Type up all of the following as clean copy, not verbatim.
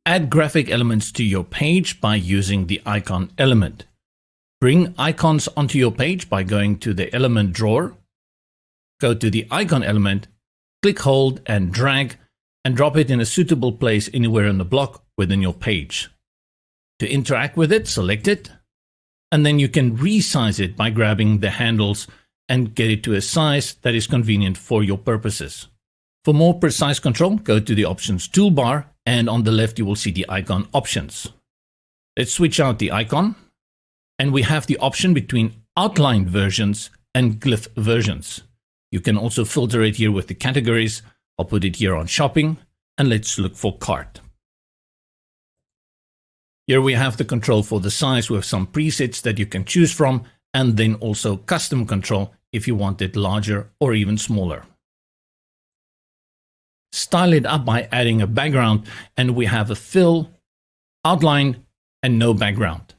Add graphic elements to your page by using the icon element. Bring icons onto your page by going to the element drawer. Go to the icon element, click, hold, and drag, and drop it in a suitable place anywhere in the block within your page. To interact with it, select it, and then you can resize it by grabbing the handles and get it to a size that is convenient for your purposes. For more precise control, go to the Options toolbar, and on the left you will see the icon options. Let's switch out the icon, and we have the option between outline versions and glyph versions. You can also filter it here with the categories. I'll put it here on shopping, and let's look for cart. Here we have the control for the size with some presets that you can choose from, and then also custom control if you want it larger or even smaller. Style it up by adding a background, and we have a fill, outline, and no background.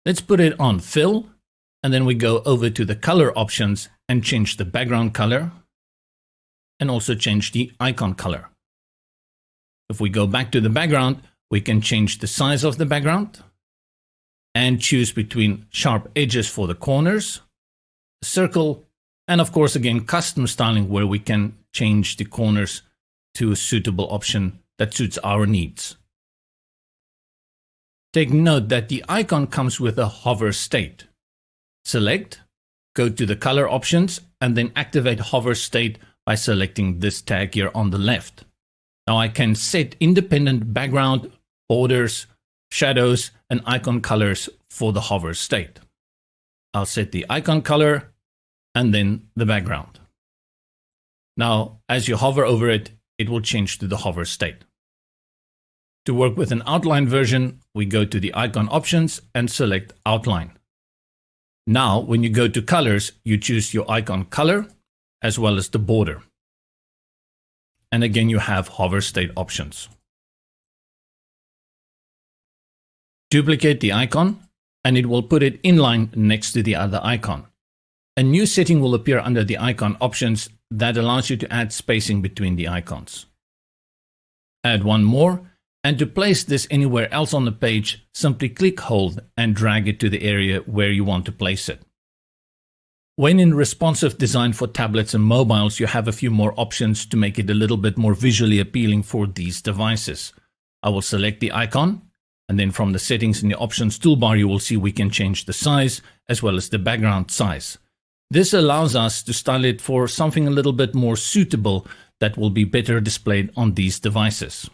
Let's put it on fill, and then we go over to the color options and change the background color, and also change the icon color. If we go back to the background, we can change the size of the background and choose between sharp edges for the corners, a circle, and of course again custom styling where we can change the corners to a suitable option that suits our needs. Take note that the icon comes with a hover state. Select, go to the color options, and then activate hover state by selecting this tag here on the left. Now I can set independent background, borders, shadows, and icon colors for the hover state. I'll set the icon color and then the background. Now, as you hover over it, it will change to the hover state. To work with an outline version, we go to the icon options and select outline. Now, when you go to colors, you choose your icon color as well as the border. And again, you have hover state options. Duplicate the icon, and it will put it in line next to the other icon. A new setting will appear under the icon options that allows you to add spacing between the icons. Add one more, and to place this anywhere else on the page, simply click, hold, and drag it to the area where you want to place it. When in responsive design for tablets and mobiles, you have a few more options to make it a little bit more visually appealing for these devices. I will select the icon, and then from the settings in the options toolbar, you will see we can change the size as well as the background size. This allows us to style it for something a little bit more suitable that will be better displayed on these devices.